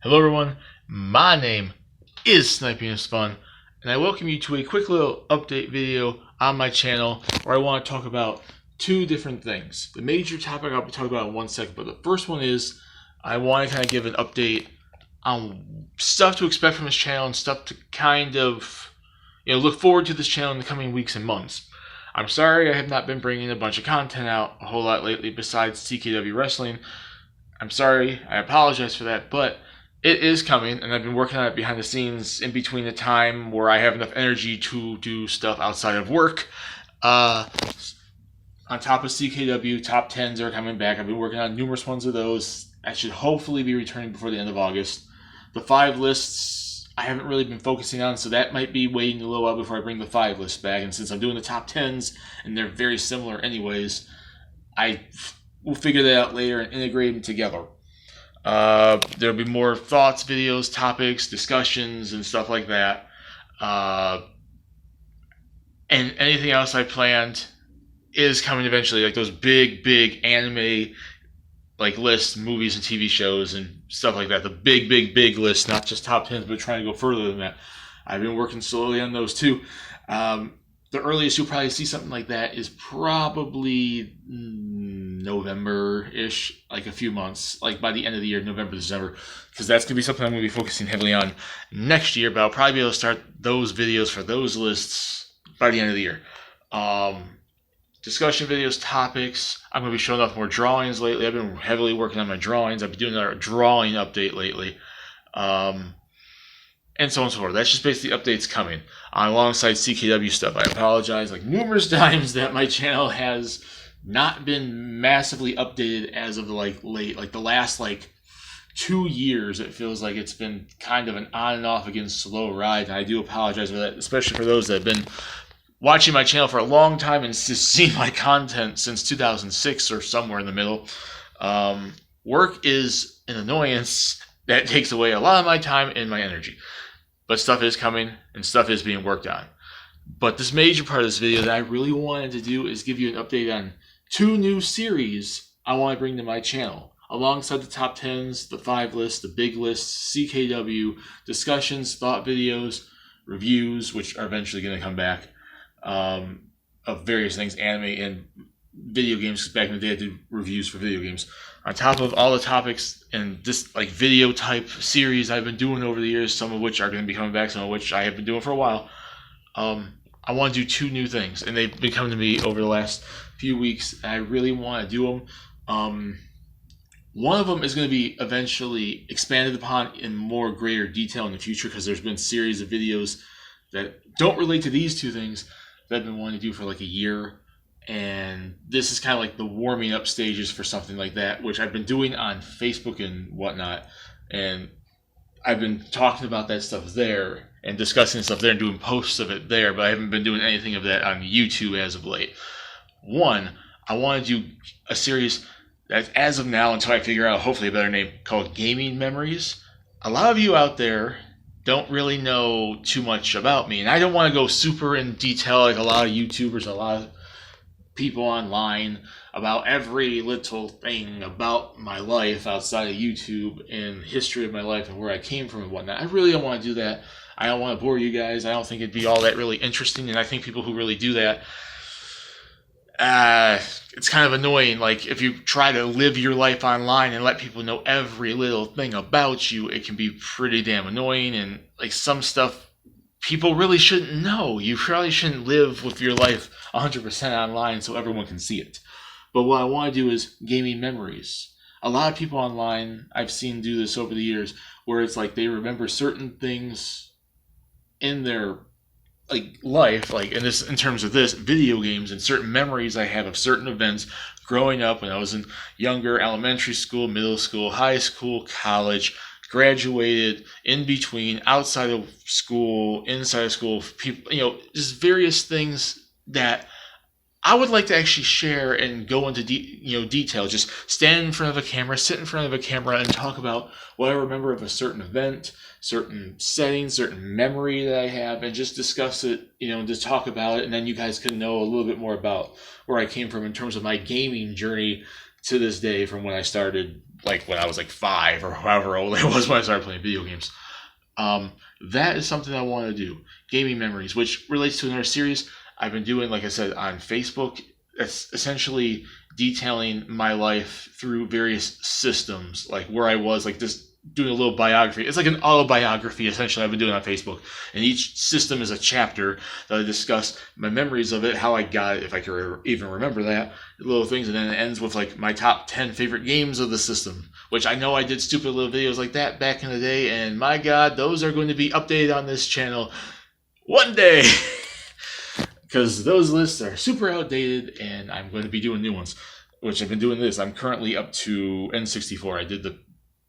Hello everyone, my name is Sniping is Fun, and I welcome you to a quick little update video on my channel where I want to talk about two different things. The major topic I'll be talking about in 1 second, but the first one is I want to kind of give an update on stuff to expect from this channel and stuff to kind of look forward to this channel in the coming weeks and months. I'm sorry I have not been bringing a bunch of content out a whole lot lately besides CKW Wrestling. I'm sorry, I apologize for that, but it is coming, and I've been working on it behind the scenes in between the time where I have enough energy to do stuff outside of work. On top of CKW, top 10s are coming back. I've been working on numerous ones of those. I should hopefully be returning before the end of August. The 5 lists I haven't really been focusing on, so that might be waiting a little while before I bring the 5 lists back. And since I'm doing the top 10s, and they're very similar anyways, I will figure that out later and integrate them together. There'll be more thoughts, videos, topics, discussions, and stuff like that. And anything else I planned is coming eventually, like those big anime lists, movies and TV shows and stuff like that. The big lists, not just top 10s, but trying to go further than that. I've been working slowly on those too. The earliest you'll probably see something like that is probably November-ish, like a few months, like by the end of the year, November, December, because that's going to be something I'm going to be focusing heavily on next year, but I'll probably be able to start those videos for those lists by the end of the year. Discussion videos, topics. I'm going to be showing off more drawings lately. I've been heavily working on my drawings. I've been doing a drawing update lately. And so on and so forth. That's just basically updates coming alongside CKW stuff. I apologize numerous times that my channel has not been massively updated as of the the last 2 years. It feels like it's been kind of an on and off again slow ride, and I do apologize for that, especially for those that have been watching my channel for a long time and seen my content since 2006 or somewhere in the middle. Work is an annoyance that takes away a lot of my time and my energy. But stuff is coming, and stuff is being worked on. But this major part of this video that I really wanted to do is give you an update on 2 new series I want to bring to my channel. Alongside the top 10s, the 5 lists, the big lists, CKW, discussions, thought videos, reviews, which are eventually going to come back, of various things, anime and video games, because back in the day I did reviews for video games. On top of all the topics and this video type series I've been doing over the years, some of which are going to be coming back, some of which I have been doing for a while, I want to do 2 new things, and they've been coming to me over the last few weeks, and I really want to do them. One of them is going to be eventually expanded upon in more greater detail in the future, because there's been a series of videos that don't relate to these 2 things that I've been wanting to do for a year. And this is kind of the warming up stages for something like that, which I've been doing on Facebook and whatnot. And I've been talking about that stuff there and discussing stuff there and doing posts of it there, but I haven't been doing anything of that on YouTube as of late. One, I want to do a series that, as of now, until I figure out hopefully a better name, called Gaming Memories. A lot of you out there don't really know too much about me, and I don't want to go super in detail like a lot of YouTubers, a lot of people online, about every little thing about my life outside of YouTube and history of my life and where I came from and whatnot. I really don't want to do that. I don't want to bore you guys. I don't think it'd be all that really interesting, and I think people who really do that, it's kind of annoying. If you try to live your life online and let people know every little thing about you, it can be pretty damn annoying, and some stuff people really shouldn't know. You probably shouldn't live with your life 100% online so everyone can see it. But what I want to do is gaming memories. A lot of people online I've seen do this over the years, where it's they remember certain things in their life, in terms of this, video games, and certain memories I have of certain events growing up when I was in younger, elementary school, middle school, high school, college, graduated, in between, outside of school, inside of school, people, just various things that I would like to actually share and go into detail. Just stand in front of a camera, sit in front of a camera, and talk about what I remember of a certain event, certain setting, certain memory that I have, and just discuss it, just talk about it, and then you guys can know a little bit more about where I came from in terms of my gaming journey to this day, from when I started like when I was like 5 or however old I was when I started playing video games. That is something I want to do. Gaming memories, which relates to another series I've been doing, like I said, on Facebook. It's essentially detailing my life through various systems, like where I was, like this, doing a little biography. It's like an autobiography, essentially, I've been doing on Facebook. And each system is a chapter that I discuss my memories of it, how I got it, if I can even remember that, little things. And then it ends with like my top 10 favorite games of the system, which I know I did stupid little videos like that back in the day. And my God, those are going to be updated on this channel one day. Because those lists are super outdated, and I'm going to be doing new ones, which I've been doing this. I'm currently up to N64. I did the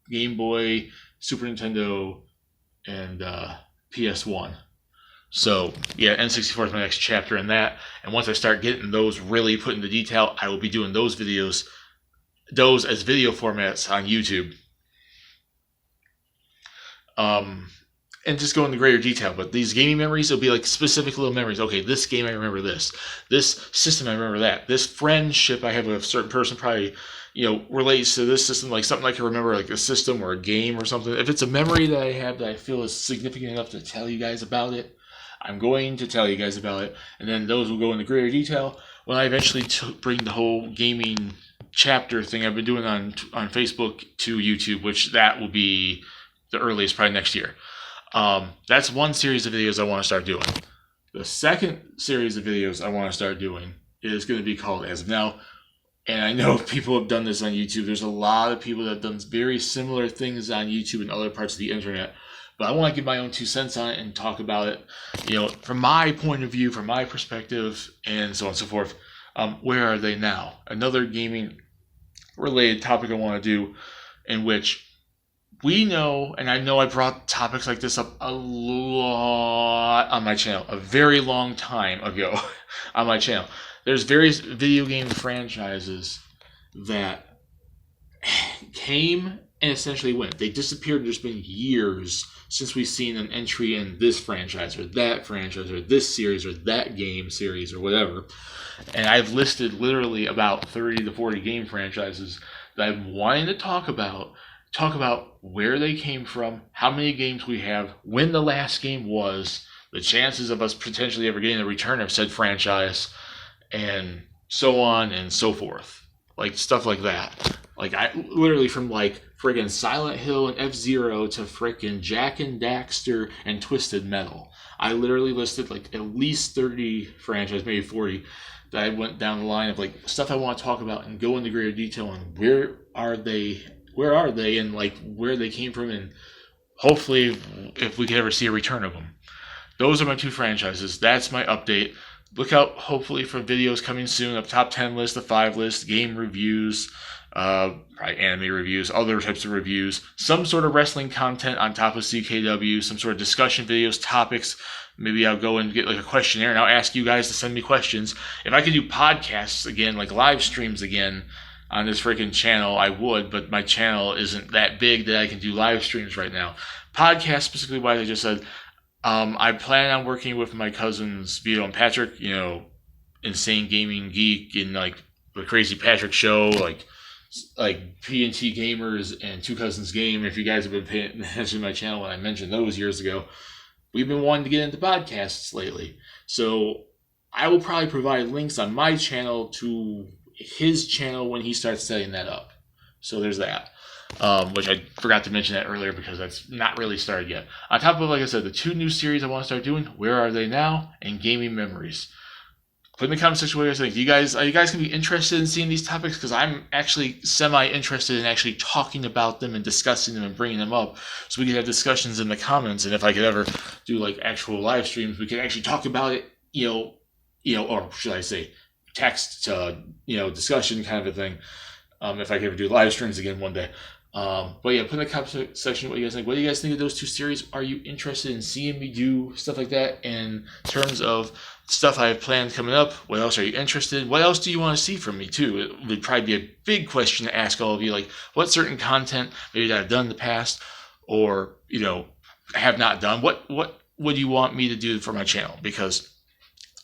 Game Boy, Super Nintendo, and PS1. So, yeah, N64 is my next chapter in that. And once I start getting those really put into detail, I will be doing those videos, those as video formats on YouTube. And just go into greater detail. But these gaming memories will be like specific little memories. Okay, this game I remember this. This system I remember that. This friendship I have with a certain person probably, relates to this system, like something I can remember, like a system or a game or something. If it's a memory that I have that I feel is significant enough to tell you guys about it, I'm going to tell you guys about it. And then those will go into greater detail when I eventually bring the whole gaming chapter thing I've been doing on Facebook to YouTube, which that will be the earliest, probably next year. That's one series of videos I want to start doing. The second series of videos I want to start doing is going to be called As of Now. And I know people have done this on YouTube. There's a lot of people that have done very similar things on YouTube and other parts of the internet. But I want to give my own 2 cents on it and talk about it, from my point of view, from my perspective, and so on and so forth. Where are they now? Another gaming-related topic I want to do, in which we know, and I know I brought topics like this up a lot on my channel, a very long time ago on my channel. There's various video game franchises that came and essentially went. They disappeared. There's been years since we've seen an entry in this franchise or that franchise or this series or that game series or whatever. And I've listed literally about 30 to 40 game franchises that I'm wanting to talk about where they came from, how many games we have, when the last game was, the chances of us potentially ever getting a return of said franchise, and so on and so forth. Like, stuff like that. Like, I literally, from like friggin' Silent Hill and F-Zero to frickin' Jak and Daxter and Twisted Metal. I literally listed like at least 30 franchises, maybe 40, that I went down the line of like stuff I want to talk about and go into greater detail on where are they and like where they came from, and hopefully if we could ever see a return of them. Those are my 2 franchises. That's my update. Look out hopefully for videos coming soon, a top 10 list, a 5 list, game reviews, probably anime reviews, other types of reviews, some sort of wrestling content on top of CKW, some sort of discussion videos, topics. Maybe I'll go and get like a questionnaire and I'll ask you guys to send me questions. If I could do podcasts again, like live streams again on this freaking channel, I would, but my channel isn't that big that I can do live streams right now. Podcasts, specifically why I just said, I plan on working with my cousins Vito and Patrick, Insane Gaming Geek and like the Crazy Patrick Show, like PNT Gamers and Two Cousins Game. If you guys have been paying attention to my channel when I mentioned those years ago, we've been wanting to get into podcasts lately. So I will probably provide links on my channel to his channel when he starts setting that up. So there's that. Which I forgot to mention that earlier because that's not really started yet. On top of, like I said, the 2 new series I want to start doing, Where Are They Now? And Gaming Memories. Put in the comment section what you guys think. Are you guys going to be interested in seeing these topics? Because I'm actually semi-interested in actually talking about them and discussing them and bringing them up so we can have discussions in the comments. And if I could ever do like actual live streams, we can actually talk about it, or should I say text to, discussion kind of a thing. If I could ever do live streams again one day. But yeah, put in the comment section what you guys think. What do you guys think of those 2 series? Are you interested in seeing me do stuff like that in terms of stuff I have planned coming up? What else are you interested in? What else do you want to see from me too? It would probably be a big question to ask all of you, like what certain content maybe that I've done in the past or, have not done. What would you want me to do for my channel? Because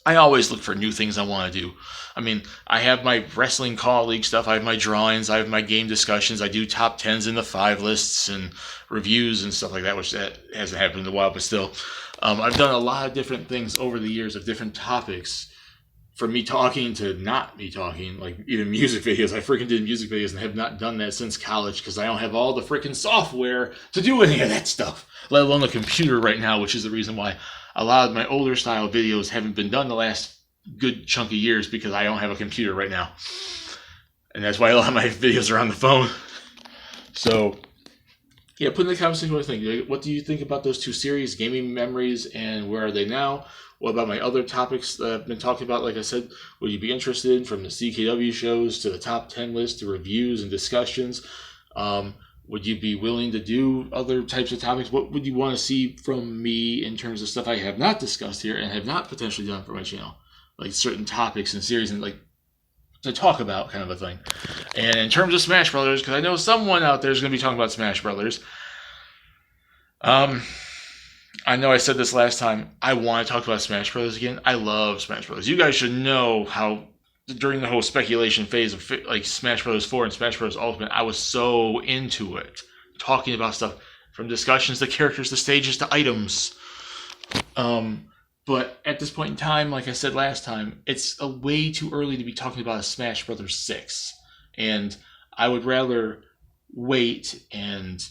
I always look for new things I want to do. I mean, I have my wrestling call league stuff, I have my drawings, I have my game discussions, I do top 10s in the 5 lists and reviews and stuff like that, which that hasn't happened in a while, but still. I've done a lot of different things over the years of different topics, from me talking to not me talking, like even music videos. I freaking did music videos and have not done that since college because I don't have all the freaking software to do any of that stuff, let alone a computer right now, which is the reason why a lot of my older style videos haven't been done the last good chunk of years, because I don't have a computer right now. And that's why a lot of my videos are on the phone. So, yeah, put in the comments what you think. What do you think about those 2 series, Gaming Memories and Where Are They Now? What about my other topics that I've been talking about? Like I said, would you be interested in, from the CKW shows to the top 10 list to reviews and discussions? Would you be willing to do other types of topics? What would you want to see from me in terms of stuff I have not discussed here and have not potentially done for my channel? Like certain topics and series and like to talk about, kind of a thing. And in terms of Smash Brothers, because I know someone out there is going to be talking about Smash Brothers. I know I said this last time. I want to talk about Smash Brothers again. I love Smash Brothers. You guys should know how during the whole speculation phase of like Smash Brothers 4 and Smash Brothers Ultimate, I was so into it, talking about stuff from discussions to characters to stages to items. But at this point in time, like I said last time, it's a way too early to be talking about a Smash Brothers 6. And I would rather wait and,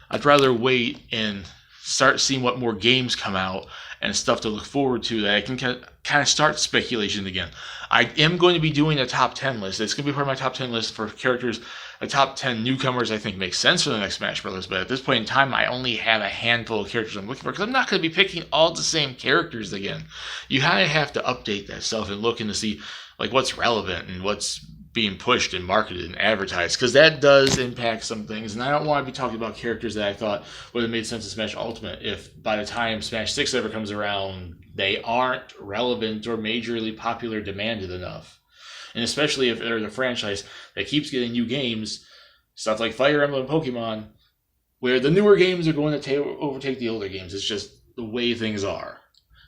I'd rather wait and start seeing what more games come out and stuff to look forward to, that I can kind of start speculation again. I am going to be doing a top 10 list. It's going to be part of my top 10 list for characters. A top 10 newcomers I think makes sense for the next Smash Brothers, but at this point in time, I only have a handful of characters I'm looking for, because I'm not going to be picking all the same characters again. You kind of have to update that stuff and looking to see like what's relevant and what's being pushed and marketed and advertised, because that does impact some things. And I don't want to be talking about characters that I thought would have made sense to Smash Ultimate if by the time Smash 6 ever comes around, they aren't relevant or majorly popular demanded enough. And especially if there's a franchise that keeps getting new games, stuff like Fire Emblem and Pokemon, where the newer games are going to overtake the older games. It's just the way things are.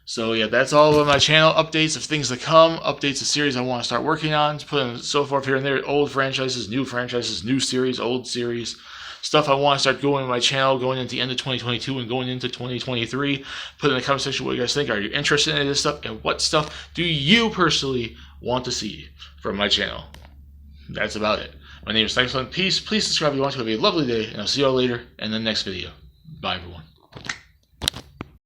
So yeah, that's all of my channel updates of things to come, updates of series I want to start working on, putting so forth here and there, old franchises, new series, old series, stuff I want to start going on my channel going into the end of 2022 and going into 2023. Put in the comment section what you guys think. Are you interested in any of this stuff? And what stuff do you personally want to see from my channel? That's about it. My name is Thanks, Peace. Please subscribe if you want to. Have a lovely day, and I'll see you all later in the next video. Bye, everyone.